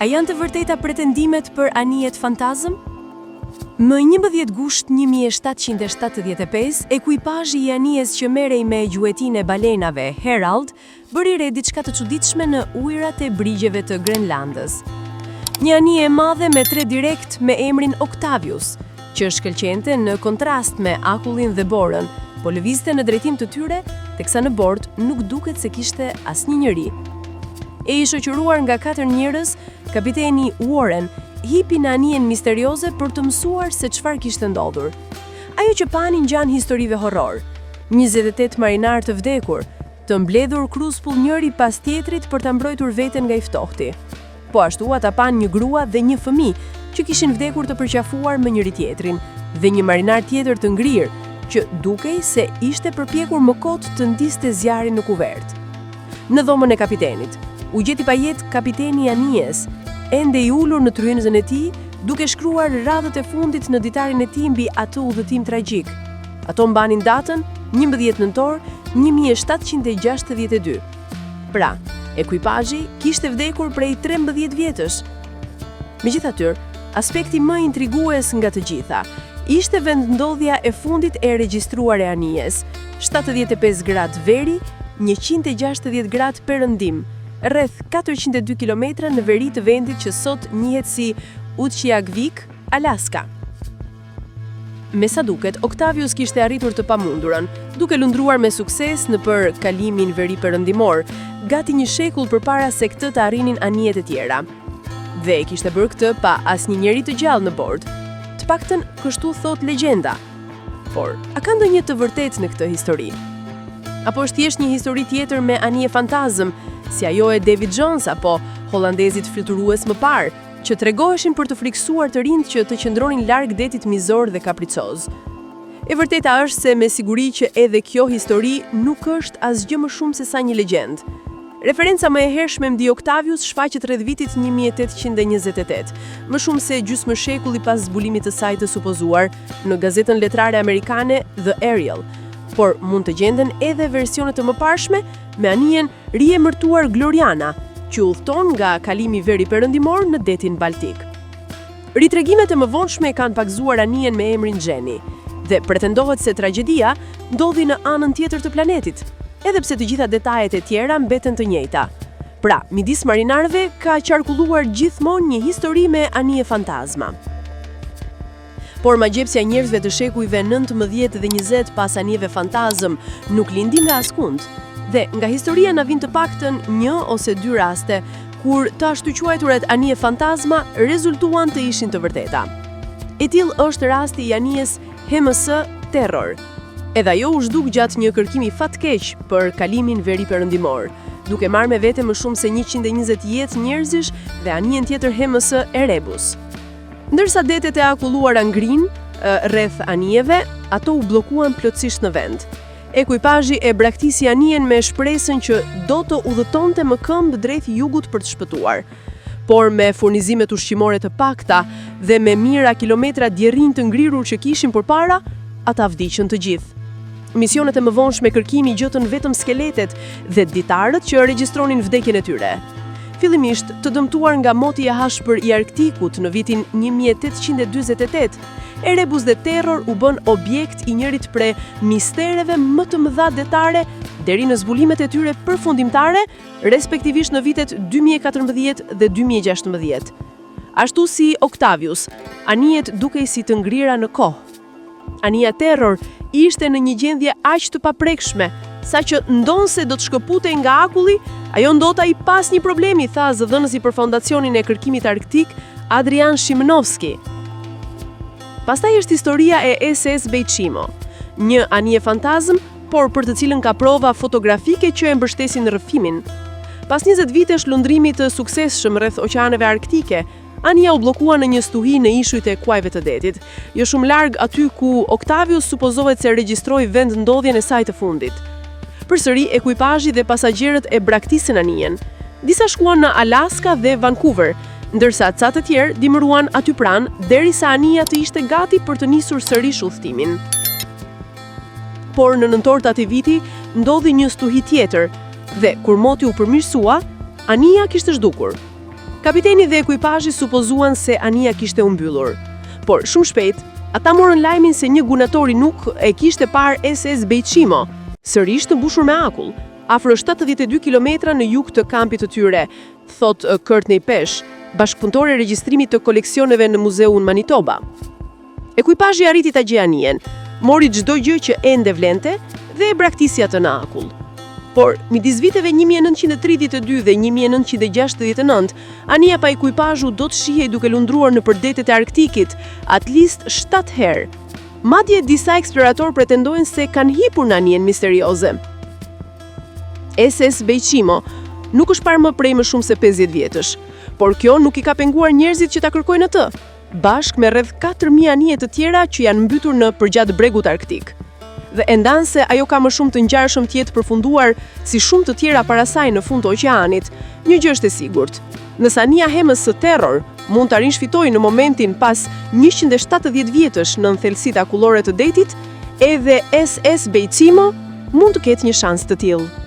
A janë të vërteta pretendimet për anijet fantazëm? Më 11 gusht 1775, ekuipazhi i anijes që merrej me gjuetin e balenave Herald bëri re diçka të çuditshme në ujërat e brigjeve të Grenlandës. Një anije e madhe me tre direkt me emrin Octavius, që shkëlqente në kontrast me akullin dhe borën, po lëvizte në drejtim të tyre, teksa në bord nuk duket se kishte asnjë njeri. E i shoqëruar nga 4 njerëz, kapiteni Warren hipi në anijen misterioze për të mësuar se çfarë kishte ndodhur. Ajo që pani ngjan historive horror. 28 marinar të vdekur, të mbledhur kruspull njëri pas tjetrit për ta mbrojtur veten nga i ftohti. Po ashtu ata pan një grua dhe një fëmijë që kishin vdekur të përqafuar me njëri tjetrin, dhe një marinar tjetër të ngrirë, që dukej se ishte përpjekur më kot të ndiste zjarin në kuvert. Në dhomën e kapitenit, u gjeti pa jetë kapiteni i anijes, ende i ulur në tryezën e tij, duke shkruar radhët e fundit në ditarin e tij mbi atë udhëtim tragjik. Ato mbanin datën 11 nëntor 1762. Pra, ekuipazhi kishte vdekur prej 13 vjetësh. Megjithatë, aspekti më intrigues nga të gjitha ishte vendndodhja e fundit e regjistruar e anijes, 75 gradë veri, 160 gradë perëndim, rreth 402 km në veri të vendit që sot njihet si Utqiagvik, Alaska. Me sa duket, Octavius kishte arritur të pamundurën, duke lundruar me sukses në për kalimin veri perëndimor, gati një shekull përpara se këtë të arrinin anijet e tjera. Dhe kishte bërë këtë pa asnjë njeri të gjallë në bord. Të paktën kështu thot legjenda. Por, a ka ndonjë të vërtetë në këtë histori? Apo është thjesht një histori tjetër me anije fantazëm, si ajo e David Jones apo holandezit fluturues më parë, që tregoheshin për të friksuar të rinjt që të qëndronin larg detit mizor dhe kapricoz. E vërteta është se me siguri që edhe kjo histori nuk është asgjë më shumë se sa një legjend. Referenca më e hershme mbi Octavius shfaqet rreth vitit 1828, më shumë se gjysmë shekulli pas zbulimit të saj të supozuar në gazetën letrare amerikane The Ariel, por mund të gjenden edhe versione të mëparshme me anijen riemërtuar Gloriana, që udhton nga kalimi veri perëndimor në detin Baltik. Ritregimet e mëvonshme kanë pakzuar anijen me emrin Jenny, dhe pretendohet se tragjedia ndodhi në anën tjetër të planetit, edhe pse të gjitha detajet e tjera mbeten të njëjta. Pra, midis marinarëve ka qarkulluar gjithmonë një histori me anije fantazma. Por magjepsja e njerëzve të shekujve 19 dhe 20 pas anijeve fantazëm nuk lindi nga askund. Dhe nga historia na vin të paktën 1 ose 2 raste kur të ashtu quajturet anije fantazma rezultuan të ishin të vërteta. E tillë është rasti i anijes HMS Terror. Edhe ajo u zhduk gjatë një kërkimi fatkeq për kalimin veri perëndimor, duke marrë me vete më shumë se 120 jetë njerëzish dhe anijen tjetër HMS Erebus. Ndërsa detet e akulluara ngrin rreth anijeve, ato u bllokuan plotësisht në vend. Ekuipazhi e braktisi anijen me shpresën që do të udhëtonte më këmbë drejt jugut për të shpëtuar. Por me furnizimet ushqimore të pakta dhe me mijëra kilometra djerrinj të ngrirur që kishin përpara, ata vdiqën të gjithë. Misionet e mëvonshme kërkimi gjotën vetëm skeletet dhe ditarët që regjistronin vdekjen e tyre. Fillimisht të dëmtuar nga moti i hashpër i Arktikut në vitin 1848, Erebus dhe Terror u bën objekt i njërit prej mistereve më të mëdha detare deri në zbulimet e tyre përfundimtare, respektivisht në vitet 2014 dhe 2016. Ashtu si Octavius, anijet dukej si të ngrira në kohë. Anija Terror ishte në një gjendje aq të paprekshme, sa që ndonse do të shkëputej nga akulli, ajo ndota i pas një problemi, tha zëdhënësi për fondacionin e kërkimit arktik Adrian Shimnovski. Pastaj është historia e SS Bejqimo, një anije fantazm, por për të cilën ka prova fotografike që e mbështesin rrëfimin. Pas 20 vitesh lundrimit të suksesshëm rreth oqeaneve arktike, anija u bllokua në një stuhi në ishujt e kuajve të detit, jo shumë larg aty ku Octavius supozohet se regjistroi vendndodhjen e saj të fundit. Përsëri ekuipazhi dhe pasagjerët e braktisën anijen. Disa shkuan në Alaska dhe Vancouver, ndërsa ca të tjerë dimëruan aty pranë derisa anija të ishte gati për të nisur sërish udhëtimin. Por në nëntor të atij viti ndodhi një stuhi tjetër dhe kur moti u përmirësua, anija kishte zhdukur. Kapiteni dhe ekuipazhi supozuan se anija kishte u mbyllur. Por shumë shpejt, ata morën lajmin se një gunatori nuk e kishte parë SS Bejqimo, sërish të mbushur me akull, afër 72 kilometra në jug të kampit të tyre, thot Courtney Pesh, bashkëpunëtore e regjistrimit të koleksioneve në muzeun Manitoba. Ekuipazhi arriti ta gjejë anijen, mori çdo gjë që ende vlente dhe e braktisja të në akull. Por, midis viteve 1932 dhe 1969, anija pa ekuipazhu do të shihej duke lundruar në përdetet e Arktikit, at least 7 herë. Madje disa eksplorator pretendojnë se kanë hipur në anijen misterioze. SS Bejqimo nuk është parë më prej më shumë se 50 vjetësh, por kjo nuk i ka penguar njerëzit që ta kërkojnë atë, bashkë me rreth 4.000 anije të tjera që janë mbytur në përgjatë bregut arktik. Dhe endanse ajo ka më shumë të ngjarshëm të jetë përfunduar si shumë të tjera para saj në fund të oqeanit, një gjë është e sigurt. Nëse anija hemës së Terror mund ta rinshfitojë në momentin pas 170 vjetësh në thellësitë akullore të detit, edhe SS Bejqimo mund të ketë një shans të tillë.